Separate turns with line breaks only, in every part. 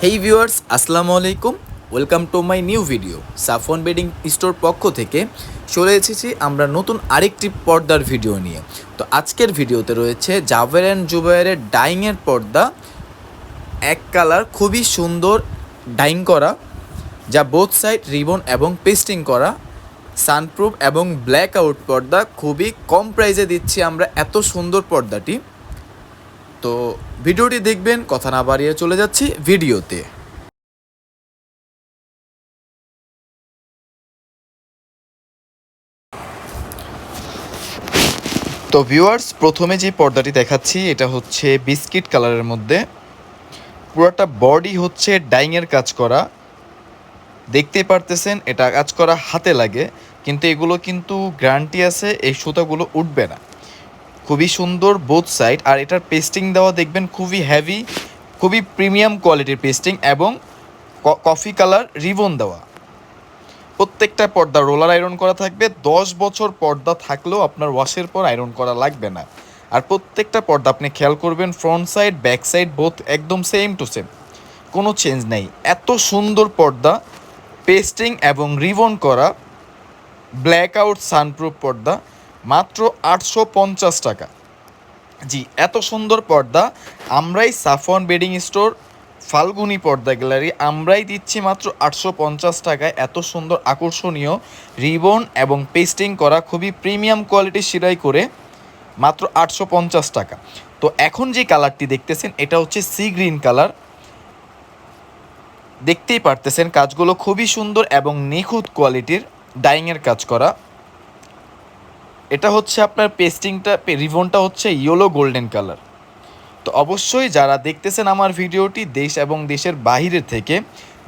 হেই viewers, আসসালামু আলাইকুম। Welcome to my new video. Safwan bedding store পক্ষ থেকে চলে এসেছি আমরা নতুন আরেকটি পর্দার ভিডিও নিয়ে। তো আজকের ভিডিওতে রয়েছে জাভের অ্যান্ড জুবায়েরের ডাইংয়ের পর্দা, এক কালার খুবই সুন্দর ডাইং করা, যা বোথ সাইড রিবন এবং পেস্টিং করা, সানপ্রুফ এবং ব্ল্যাক আউট পর্দা। খুবই কম প্রাইসে দিচ্ছি আমরা এত সুন্দর পর্দাটি। তো ভিডিওটি দেখবেন, কথা না বাড়িয়ে চলে যাচ্ছি ভিডিওতে। তো ভিউয়ার্স, প্রথমে যে পর্দাটি দেখাচ্ছি এটা হচ্ছে বিস্কিট কালারের মধ্যে, পুরোটা বডি হচ্ছে ডাইংয়ের কাজ করা। দেখতেই পারতেছেন এটা কাজ করা হাতে লাগে, কিন্তু এগুলো কিন্তু গ্যারান্টি আছে এই সুতাগুলো উঠবে না। খুবই সুন্দর বোথ সাইড, আর এটার পেস্টিং দেওয়া দেখবেন খুবই হেভি, খুবই প্রিমিয়াম কোয়ালিটির পেস্টিং এবং কফি কালার রিবন দেওয়া। প্রত্যেকটা পর্দা রোলার আয়রন করা থাকবে। 10 বছর পর্দা থাকলেও আপনার ওয়াশের পর আয়রন করা লাগবে না। আর প্রত্যেকটা পর্দা আপনি খেয়াল করবেন, front side back side both একদম সেম টু সেম, কোনো চেঞ্জ নেই। এত সুন্দর পর্দা, পেস্টিং এবং রিবন করা, ব্ল্যাক আউট সানপ্রুফ পর্দা, মাত্র 850 টাকা। জি, এত সুন্দর পর্দা আমরাই সাফওয়ান বেডিং স্টোর ফাল্গুনি পর্দা গ্যালারি আমরাই দিচ্ছি মাত্র 850 টাকায়। এত সুন্দর আকর্ষণীয় রিবন এবং পেস্টিং করা খুবই প্রিমিয়াম কোয়ালিটির সেলাই করে মাত্র 850 টাকা। তো এখন যে কালারটি দেখতেছেন এটা হচ্ছে সি গ্রিন কালার। দেখতেই পারতেছেন কাজগুলো খুবই সুন্দর এবং নিখুঁত কোয়ালিটির ডাইংয়ের কাজ করা। এটা হচ্ছে আপনার পেস্টিংটা, রিবনটা হচ্ছে ইয়েলো গোল্ডেন কালার। তো অবশ্যই যারা দেখতেছেন আমার ভিডিওটি দেশ এবং দেশের বাহিরের থেকে,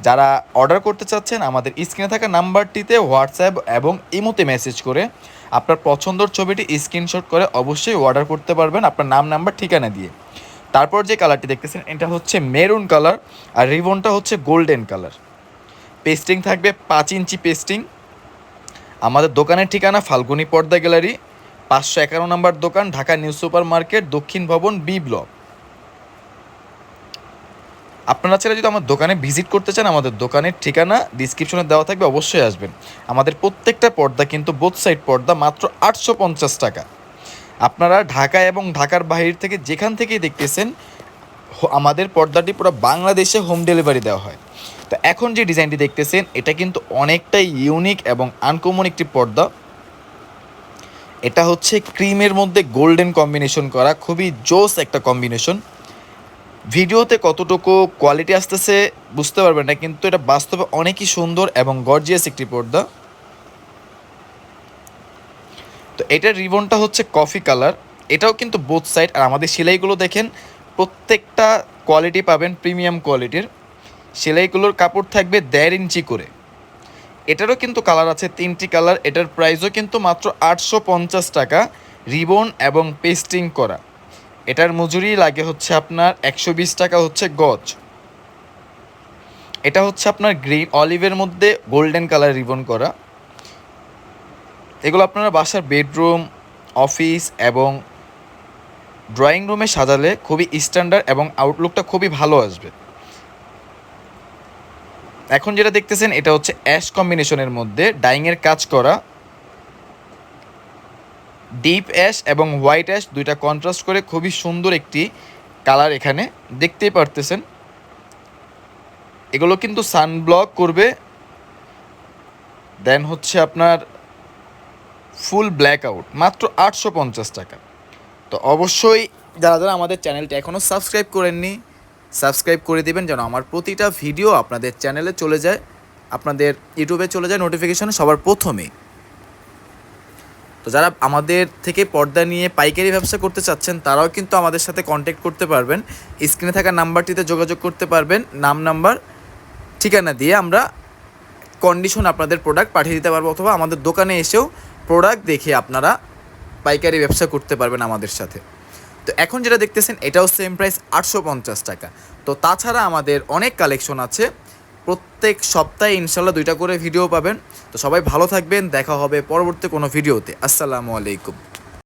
যারা অর্ডার করতে চাচ্ছেন আমাদের স্ক্রিনে থাকা নাম্বারটিতে হোয়াটসঅ্যাপ এবং ইমোতে মেসেজ করে আপনার পছন্দের ছবিটি স্ক্রিনশট করে অবশ্যই অর্ডার করতে পারবেন আপনার নাম, নাম্বার, ঠিকানা দিয়ে। তারপর যে কালারটি দেখতেছেন এটা হচ্ছে মেরুন কালার, আর রিবনটা হচ্ছে গোল্ডেন কালার। পেস্টিং থাকবে 5 ইঞ্চি পেস্টিং। আমাদের দোকানের ঠিকানা ফাল্গুনি পর্দা গ্যালারি, 511 নম্বর দোকান, ঢাকা নিউ সুপার মার্কেট, দক্ষিণ ভবন, বি ব্লক। আপনারা চাইলে যদি আমার দোকানে ভিজিট করতে চান, আমাদের দোকানের ঠিকানা ডিসক্রিপশনে দেওয়া থাকবে, অবশ্যই আসবেন। আমাদের প্রত্যেকটা পর্দা কিন্তু বোথ সাইড পর্দা মাত্র 850 টাকা। আপনারা ঢাকা এবং ঢাকার বাইরে থেকে যেখান থেকেই দেখতেছেন, আমাদের পর্দাটি পুরো বাংলাদেশে হোম ডেলিভারি দেওয়া হয়। তো এখন যে ডিজাইনটি দেখতেছেন এটা কিন্তু অনেকটাই ইউনিক এবং আনকমন একটি পর্দা। এটা হচ্ছে ক্রিমের মধ্যে গোল্ডেন কম্বিনেশন করা, খুবই জোস একটা কম্বিনেশন। ভিডিওতে কতটুকু কোয়ালিটি আসতেছে বুঝতে পারবেন না, কিন্তু এটা বাস্তবে অনেকই সুন্দর এবং গর্জিয়াস একটি পর্দা। তো এটার রিবনটা হচ্ছে কফি কালার, এটাও কিন্তু বোথ সাইড। আর আমাদের সেলাইগুলো দেখেন, প্রত্যেকটা কোয়ালিটি পাবেন প্রিমিয়াম কোয়ালিটির। সেলাইগুলোর কাপড় থাকবে 1.5 ইঞ্চি করে। এটারও কিন্তু কালার আছে 3টি কালার। এটার প্রাইসও কিন্তু মাত্র 850 টাকা, রিবন এবং পেস্টিং করা। এটার মজুরি লাগে হচ্ছে আপনার 120 টাকা হচ্ছে গজ। এটা হচ্ছে আপনার গ্রিন অলিভের মধ্যে গোল্ডেন কালার রিবন করা। এগুলো আপনারা বাসার বেডরুম, অফিস এবং ড্রয়িং রুমে সাজালে খুবই স্ট্যান্ডার্ড এবং আউটলুকটা খুবই ভালো আসবে। এখন যেটা দেখতেছেন এটা হচ্ছে অ্যাশ কম্বিনেশনের মধ্যে ডাইংয়ের কাজ করা, ডিপ অ্যাশ এবং হোয়াইট অ্যাশ দুইটা কন্ট্রাস্ট করে খুবই সুন্দর একটি কালার এখানে দেখতেই পারতেছেন। এগুলো কিন্তু সানব্লক করবে, দেন হচ্ছে আপনার ফুল ব্ল্যাক আউট, মাত্র 850 টাকা। তো অবশ্যই যারা যারা আমাদের চ্যানেলটি এখনও সাবস্ক্রাইব করেননি, সাবস্ক্রাইব করে দেবেন যেন আমার প্রতিটা ভিডিও আপনাদের চ্যানেলে চলে যায়, আপনাদের ইউটিউবে চলে যায় নোটিফিকেশন সবার প্রথমে। তো যারা আমাদের থেকে পর্দা নিয়ে পাইকারি ব্যবসা করতে চাচ্ছেন তারাও কিন্তু আমাদের সাথে কন্ট্যাক্ট করতে পারবেন। স্ক্রিনে থাকা নাম্বারটিতে যোগাযোগ করতে পারবেন, নাম, নাম্বার, ঠিকানা দিয়ে আমরা কন্ডিশন আপনাদের প্রোডাক্ট পাঠিয়ে দিতে পারবো, অথবা আমাদের দোকানে এসেও প্রোডাক্ট দেখে আপনারা পাইকারি ব্যবসা করতে পারবেন আমাদের সাথে। তো এখন যেটা দেখতেছেন এটাও সেম প্রাইস 850 টাকা। তো তাছাড়া আমাদের অনেক কালেকশন আছে, প্রত্যেক সপ্তাহে ইনশাল্লাহ 2টা করে ভিডিও পাবেন। তো সবাই ভালো থাকবেন, দেখা হবে পরবর্তী কোনো ভিডিওতে। আসসালামু আলাইকুম।